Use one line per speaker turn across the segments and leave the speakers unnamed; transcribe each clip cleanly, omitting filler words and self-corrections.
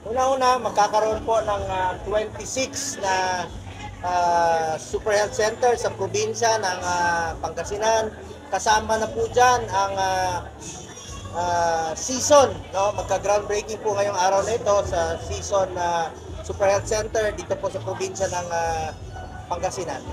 Una-una, magkakaroon po ng 26 na Super Health Center sa probinsya ng Pangasinan. Kasama na po dyan ang season. No? Magka-groundbreaking po ngayong araw na ito sa season na Super Health Center dito po sa probinsya ng Pangasinan.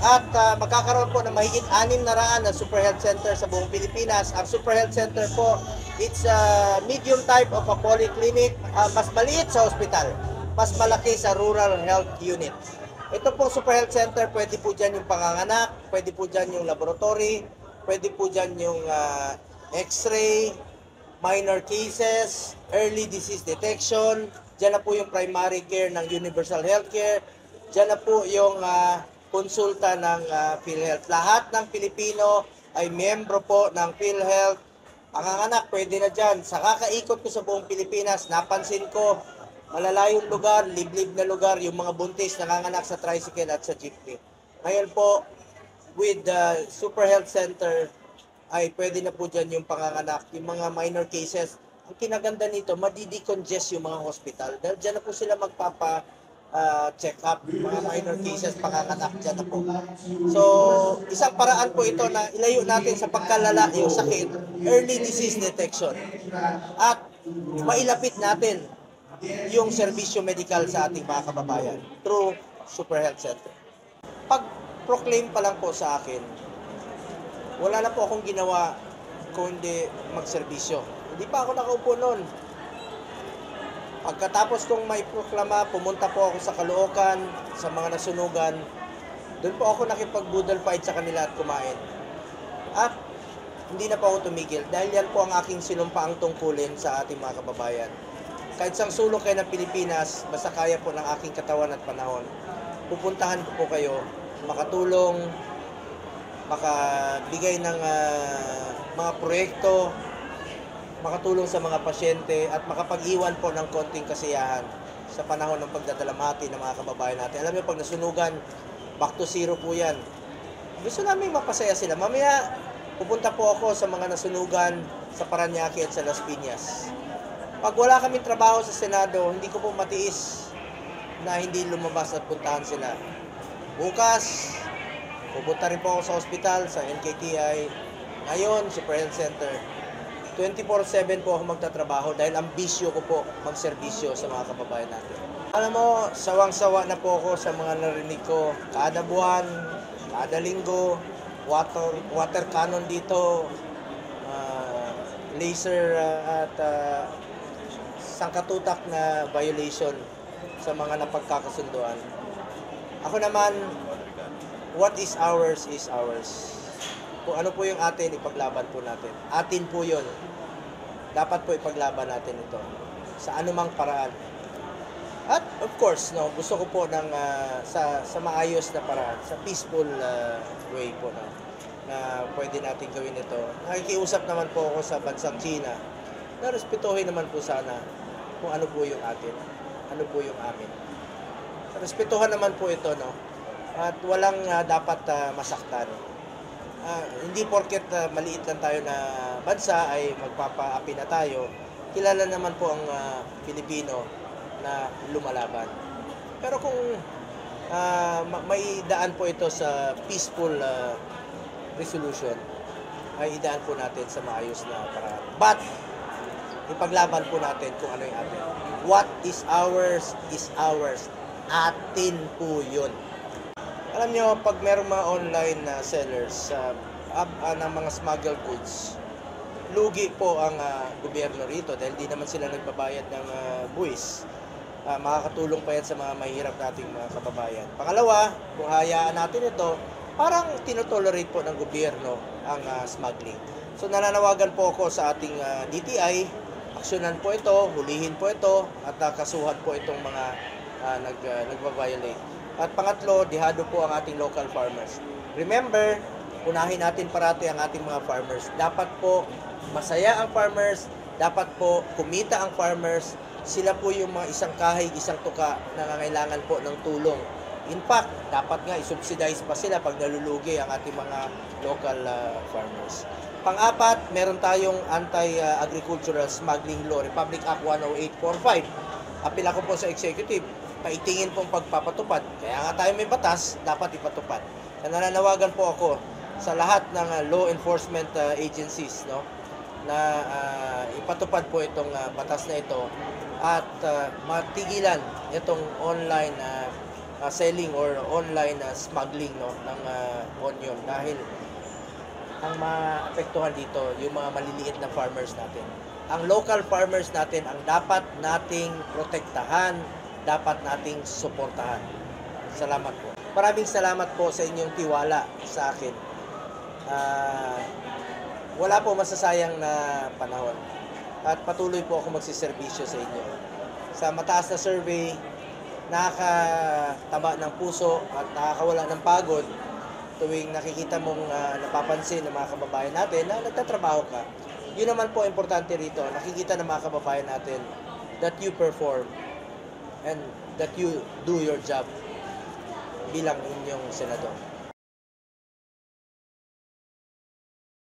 At magkakaroon po ng mahigit 600 na Super Health Center sa buong Pilipinas. Ang Super Health Center po, it's a medium type of a polyclinic, mas maliit sa hospital, mas malaki sa rural health unit. Ito po Super Health Center, pwede po dyan yung panganganak, pwede po dyan yung laboratory, pwede po dyan yung x-ray, minor cases, early disease detection, dyan na po yung primary care ng universal healthcare, dyan na po yung konsulta ng PhilHealth. Lahat ng Pilipino ay miyembro po ng PhilHealth. Panganganak, pwede na dyan. Sa kakaikot ko sa buong Pilipinas, napansin ko, malalayong lugar, liblib na lugar, yung mga buntis nanganganak sa tricycle at sa jeepney. Ngayon po, with the Super Health Center, ay pwede na po dyan yung panganganak, yung mga minor cases. Ang kinaganda nito, madidecongest yung mga hospital. Dahil dyan na po sila check up, mga minor cases, panganganak dyan na po. So, isang paraan po ito na ilayo natin sa pagkalala yung sakit, early disease detection. At mailapit natin yung serbisyo medikal sa ating mga kababayan through Super Health Center. Pag-proclaim pa lang po sa akin, wala na po akong ginawa kung hindi magserbisyo. Hindi pa ako nakaupo noon. Pagkatapos kong may proklama, pumunta po ako sa Caloocan, sa mga nasunugan. Doon po ako nakipag-budol fight sa kanila at kumain. At hindi na po ako tumigil dahil yan po ang aking sinumpaang tungkulin sa ating mga kababayan. Kahit sang sulok kayo ng Pilipinas, basta kaya po ng aking katawan at panahon, pupuntahan ko po kayo, makatulong, makabigay ng mga proyekto, makatulong sa mga pasyente at makapag-iwan po ng konting kasiyahan sa panahon ng pagdadalamhati ng mga kababayan natin. Alam niyo, pag nasunugan, back to zero po yan. Gusto namin mapasaya sila. Mamaya, pupunta po ako sa mga nasunugan sa Parañaque at sa Las Piñas. Pag wala kaming trabaho sa Senado, hindi ko po matiis na hindi lumabas at puntahan sila. Bukas, pupunta rin po ako sa ospital, sa NKTI. Ngayon, Super Health Center. 24/7 po ako magtatrabaho dahil ambisyo ko po magserbisyo sa mga kababayan natin. Alam mo, sawang-sawa na po ako sa mga narinig ko. Kada buwan, kada linggo, water cannon dito, laser at sangkatutak na violation sa mga napagkakasunduan. Ako naman, what is ours is ours. Kung ano po yung atin, ipaglaban po natin. Atin po yun. Dapat po ipaglaban natin ito sa anumang paraan. At of course, no, gusto ko po ng sa maayos na paraan, sa peaceful way po na pwede natin gawin ito. Nakikiusap naman po ako sa bansang China na respetuhin naman po sana kung ano po yung atin, ano po yung amin. Respetuhan naman po ito, no? At walang dapat masaktan. Hindi porket maliit lang tayo na bansa ay magpapaapi na tayo. Kilala naman po ang Pilipino na lumalaban. Pero kung may daan po ito sa peaceful resolution, ay idaan po natin sa maayos na paraan. But, ipaglaban po natin kung ano yung atin. What is ours is ours. Atin po yun. Alam nyo, pag merong mga online sellers ng mga smuggled goods, lugi po ang gobyerno rito dahil di naman sila nagbabayad ng buwis. Makakatulong pa yan sa mga mahirap nating mga kababayan. Pangalawa, kung hayaan natin ito, parang tinotolerate po ng gobyerno ang smuggling. So nananawagan po ako sa ating DTI, aksyonan po ito, hulihin po ito, at kasuhan po itong mga nagbabiolate. At pangatlo, dihado po ang ating local farmers. Remember, unahin natin parati ang ating mga farmers. Dapat po masaya ang farmers, dapat po kumita ang farmers. Sila po yung mga isang kahig, isang tuka na nangangailangan po ng tulong. In fact, dapat nga i-subsidize pa sila pag nalulugi ang ating mga local farmers. Pang-apat, meron tayong anti-agricultural smuggling law, Republic Act 10845. apil ako po sa executive, paitingin pong pagpapatupad. Kaya nga tayo may batas, dapat ipatupad. Kaya nananawagan po ako sa lahat ng law enforcement agencies, no, na ipatupad po itong batas na ito at matigilan itong online selling or online smuggling, no, ng onion, dahil ang maapektuhan dito yung mga maliliit na farmers natin. Ang local farmers natin ang dapat nating protektahan, dapat nating suportahan. Salamat po. Maraming salamat po sa inyong tiwala sa akin. Wala po masasayang na panahon. At patuloy po ako magsiservisyo sa inyo. Sa mataas na survey, nakakataba ng puso at nakakawala ng pagod tuwing nakikita mong napapansin ng mga kababayan natin na nagtatrabaho ka. Yun naman po importante rito. Nakikita ng mga kababayan natin that you perform and that you do your job bilang inyong senador.